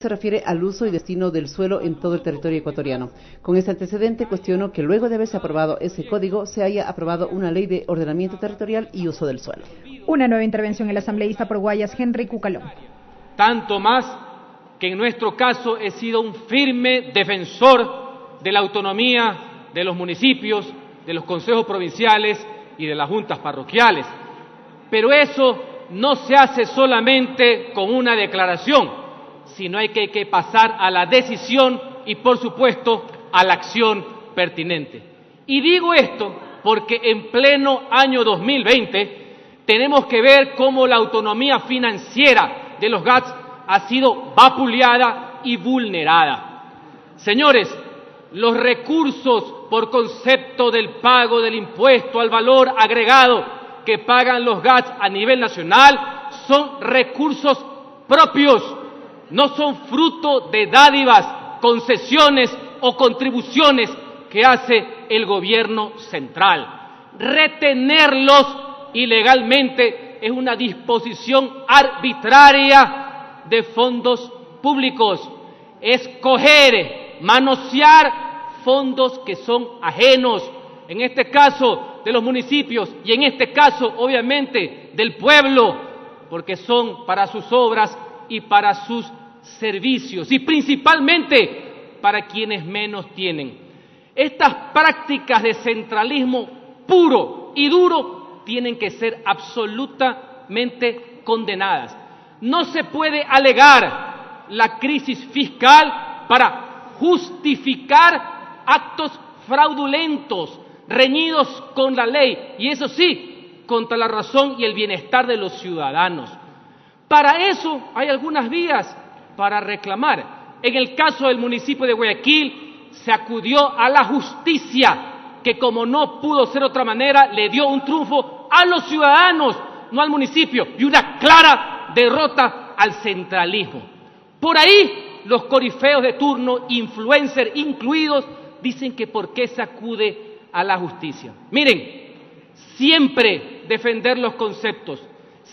se refiere al uso y destino del suelo en todo el territorio ecuatoriano. Con este antecedente, cuestiono que luego de haberse aprobado ese código, se haya aprobado una ley de ordenamiento territorial y uso del suelo. Una nueva intervención, el asambleísta por Guayas, Henry Cucalón. Tanto más que en nuestro caso he sido un firme defensor de la autonomía de los municipios, de los consejos provinciales y de las juntas parroquiales. Pero eso no se hace solamente con una declaración, sino hay que pasar a la decisión y, por supuesto, a la acción pertinente. Y digo esto porque en pleno año 2020 tenemos que ver cómo la autonomía financiera de los GATS ha sido vapuleada y vulnerada. Señores, los recursos por concepto del pago del impuesto al valor agregado que pagan los GATS a nivel nacional son recursos propios, no son fruto de dádivas, concesiones o contribuciones que hace el gobierno central. Retenerlos ilegalmente es una disposición arbitraria de fondos públicos, es coger, manosear fondos que son ajenos, en este caso de los municipios y en este caso obviamente del pueblo, porque son para sus obras y para sus servicios y principalmente para quienes menos tienen. Estas prácticas de centralismo puro y duro tienen que ser absolutamente condenadas. No se puede alegar la crisis fiscal para justificar actos fraudulentos, reñidos con la ley, y eso sí, contra la razón y el bienestar de los ciudadanos. Para eso hay algunas vías para reclamar. En el caso del municipio de Guayaquil, se acudió a la justicia, que como no pudo ser de otra manera, le dio un triunfo a los ciudadanos, no al municipio, y una clara derrota al centralismo. Por ahí, los corifeos de turno, influencers incluidos, dicen que por qué se acude a la justicia. Miren, siempre defender los conceptos,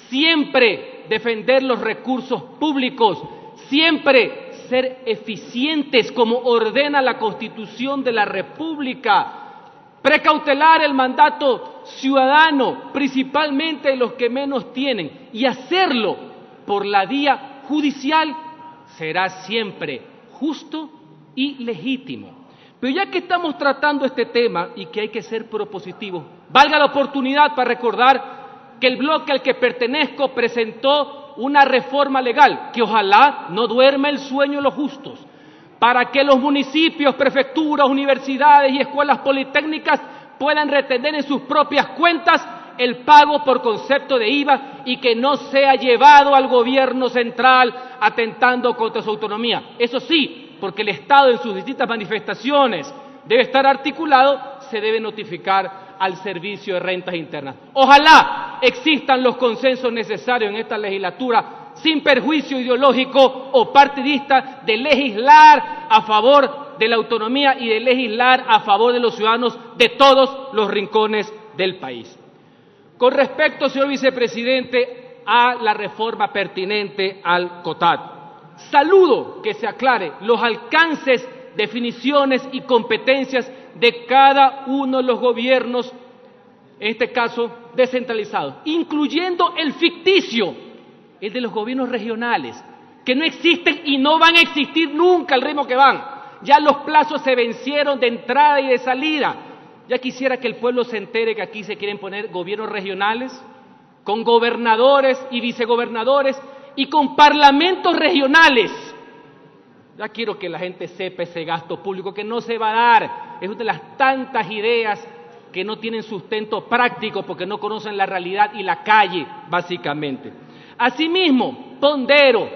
siempre defender los recursos públicos, siempre ser eficientes como ordena la Constitución de la República, precautelar el mandato ciudadano, principalmente de los que menos tienen, y hacerlo por la vía judicial, será siempre justo y legítimo. Pero ya que estamos tratando este tema y que hay que ser propositivos, valga la oportunidad para recordar que el bloque al que pertenezco presentó una reforma legal que ojalá no duerma el sueño de los justos, para que los municipios, prefecturas, universidades y escuelas politécnicas puedan retener en sus propias cuentas el pago por concepto de IVA y que no sea llevado al gobierno central atentando contra su autonomía. Eso sí, porque el Estado en sus distintas manifestaciones debe estar articulado, se debe notificar al Servicio de Rentas Internas. Ojalá existan los consensos necesarios en esta legislatura, sin perjuicio ideológico o partidista, de legislar a favor de la autonomía y de legislar a favor de los ciudadanos de todos los rincones del país. Con respecto, señor vicepresidente, a la reforma pertinente al COTAD, saludo que se aclare los alcances, definiciones y competencias de cada uno de los gobiernos, en este caso descentralizados, incluyendo el ficticio, el de los gobiernos regionales, que no existen y no van a existir nunca al ritmo que van. Ya los plazos se vencieron de entrada y de salida. Ya quisiera que el pueblo se entere que aquí se quieren poner gobiernos regionales, con gobernadores y vicegobernadores y con parlamentos regionales. Ya quiero que la gente sepa ese gasto público que no se va a dar. Es una de las tantas ideas que no tienen sustento práctico porque no conocen la realidad y la calle, básicamente. Asimismo, pondero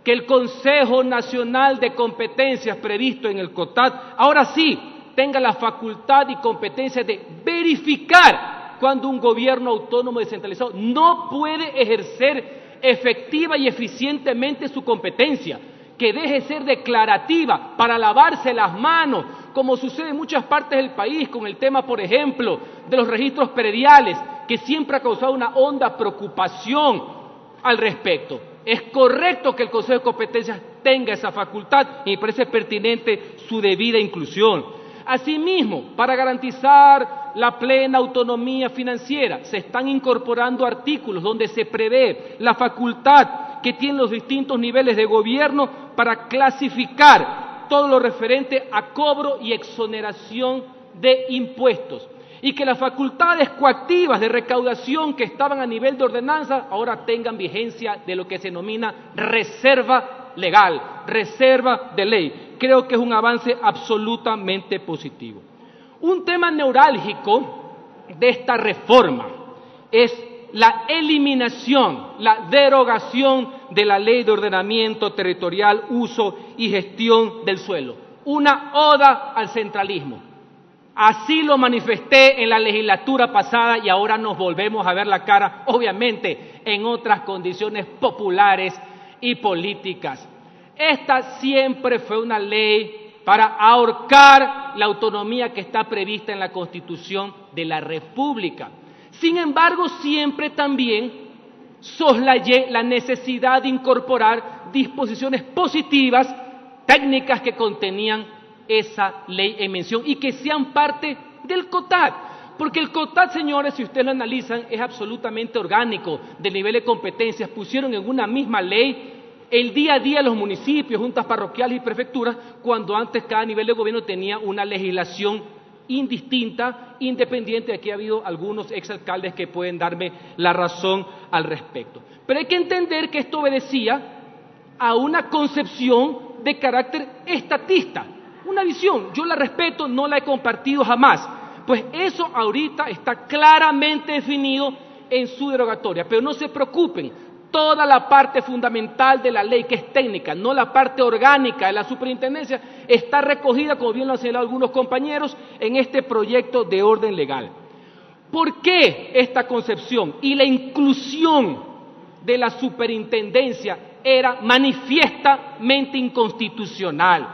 que el Consejo Nacional de Competencias previsto en el COTAD, ahora sí, tenga la facultad y competencia de verificar cuando un gobierno autónomo descentralizado no puede ejercer efectiva y eficientemente su competencia, que deje de ser declarativa para lavarse las manos, como sucede en muchas partes del país con el tema, por ejemplo, de los registros prediales, que siempre ha causado una honda preocupación al respecto. Es correcto que el Consejo de Competencias tenga esa facultad y me parece pertinente su debida inclusión. Asimismo, para garantizar la plena autonomía financiera, se están incorporando artículos donde se prevé la facultad que tienen los distintos niveles de gobierno para clasificar todo lo referente a cobro y exoneración de impuestos, y que las facultades coactivas de recaudación que estaban a nivel de ordenanza ahora tengan vigencia de lo que se denomina reserva legal, reserva de ley. Creo que es un avance absolutamente positivo. Un tema neurálgico de esta reforma es la eliminación, la derogación de la Ley de Ordenamiento Territorial, Uso y Gestión del Suelo. Una oda al centralismo. Así lo manifesté en la legislatura pasada y ahora nos volvemos a ver la cara, obviamente, en otras condiciones populares y políticas. Esta siempre fue una ley para ahorcar la autonomía que está prevista en la Constitución de la República. Sin embargo, siempre también soslayé la necesidad de incorporar disposiciones positivas, técnicas que contenían esa ley en mención y que sean parte del COTAD. Porque el COTAD, señores, si ustedes lo analizan, es absolutamente orgánico del nivel de competencias. Pusieron en una misma ley el día a día de los municipios, juntas parroquiales y prefecturas, cuando antes cada nivel de gobierno tenía una legislación indistinta, independiente. Aquí ha habido algunos exalcaldes que pueden darme la razón al respecto. Pero hay que entender que esto obedecía a una concepción de carácter estatista, una visión. Yo la respeto, no la he compartido jamás, pues eso ahorita está claramente definido en su derogatoria. Pero no se preocupen, toda la parte fundamental de la ley, que es técnica, no la parte orgánica de la superintendencia, está recogida, como bien lo han señalado algunos compañeros, en este proyecto de orden legal. ¿Por qué esta concepción y la inclusión de la superintendencia era manifiestamente inconstitucional?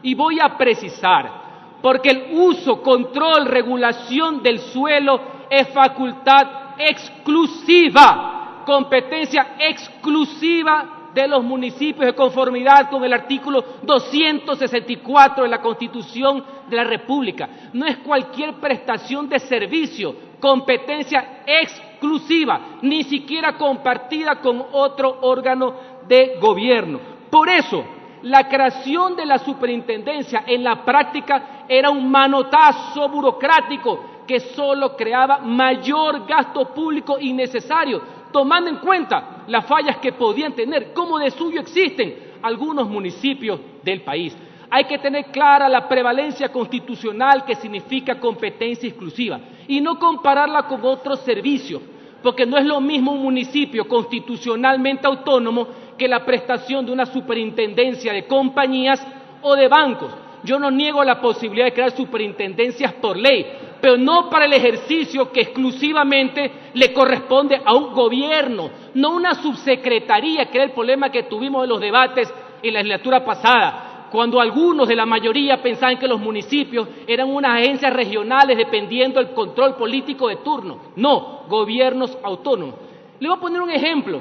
Y voy a precisar, porque el uso, control, regulación del suelo es facultad exclusiva, competencia exclusiva de los municipios de conformidad con el artículo 264 de la Constitución de la República. No es cualquier prestación de servicio, competencia exclusiva, ni siquiera compartida con otro órgano de gobierno. Por eso, la creación de la superintendencia en la práctica era un manotazo burocrático que solo creaba mayor gasto público innecesario, tomando en cuenta las fallas que podían tener, como de suyo existen algunos municipios del país. Hay que tener clara la prevalencia constitucional que significa competencia exclusiva y no compararla con otros servicios, porque no es lo mismo un municipio constitucionalmente autónomo que la prestación de una superintendencia de compañías o de bancos. Yo no niego la posibilidad de crear superintendencias por ley, pero no para el ejercicio que exclusivamente le corresponde a un gobierno, no una subsecretaría, que era el problema que tuvimos en los debates en la legislatura pasada, cuando algunos de la mayoría pensaban que los municipios eran unas agencias regionales dependiendo del control político de turno. No, gobiernos autónomos. Le voy a poner un ejemplo.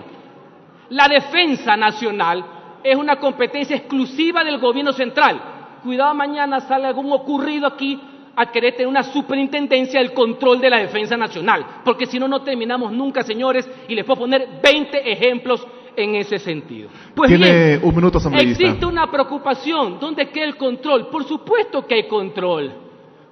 La defensa nacional es una competencia exclusiva del gobierno central. Cuidado, mañana sale algún ocurrido aquí a querer tener una superintendencia del control de la defensa nacional, porque si no, no terminamos nunca, señores, y les puedo poner 20 ejemplos en ese sentido. Pues tiene bien, un minuto, asambleísta. existe una preocupación. ¿Dónde queda el control? Por supuesto que hay control.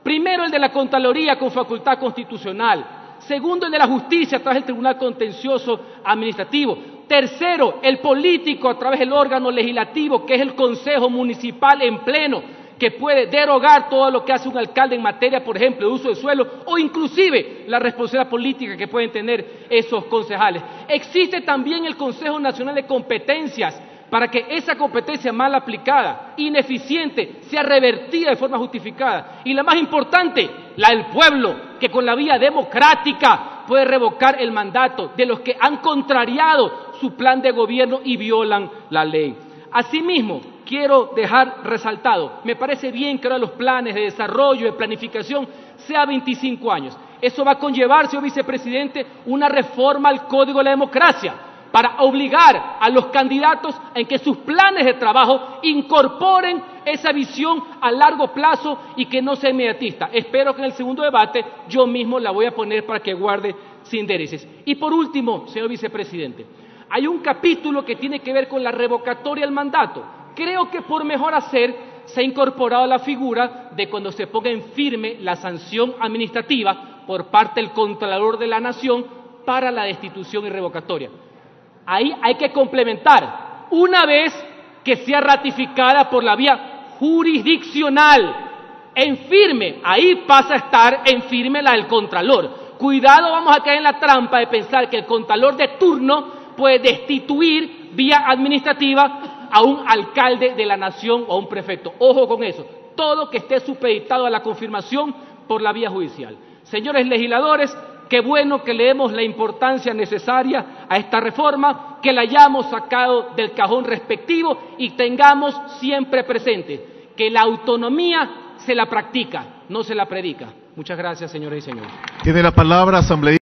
Primero, el de la Contraloría con facultad constitucional. Segundo, el de la justicia a través del Tribunal Contencioso Administrativo. Tercero, el político a través del órgano legislativo, que es el Consejo Municipal en pleno, que puede derogar todo lo que hace un alcalde en materia, por ejemplo, de uso de suelo, o inclusive la responsabilidad política que pueden tener esos concejales. Existe también el Consejo Nacional de Competencias, para que esa competencia mal aplicada, ineficiente, sea revertida de forma justificada. Y la más importante, la del pueblo, que con la vía democrática puede revocar el mandato de los que han contrariado su plan de gobierno y violan la ley. Asimismo, quiero dejar resaltado, me parece bien que ahora los planes de desarrollo, de planificación, sea 25 años. Eso va a conllevar, señor vicepresidente, una reforma al Código de la Democracia, para obligar a los candidatos en que sus planes de trabajo incorporen esa visión a largo plazo y que no sea inmediatista. Espero que en el segundo debate yo mismo la voy a poner para que guarde sin intereses. Y por último, señor vicepresidente, hay un capítulo que tiene que ver con la revocatoria del mandato. Creo que por mejor hacer se ha incorporado la figura de cuando se ponga en firme la sanción administrativa por parte del Contralor de la Nación para la destitución y revocatoria. Ahí hay que complementar, una vez que sea ratificada por la vía jurisdiccional, en firme, ahí pasa a estar en firme la del Contralor. Cuidado, vamos a caer en la trampa de pensar que el Contralor de turno puede destituir vía administrativa a un alcalde de la nación o a un prefecto. Ojo con eso, todo que esté supeditado a la confirmación por la vía judicial. Señores legisladores, qué bueno que le demos la importancia necesaria a esta reforma, que la hayamos sacado del cajón respectivo y tengamos siempre presente que la autonomía se la practica, no se la predica. Muchas gracias, señoras y señores. Tiene la palabra, asambleísta.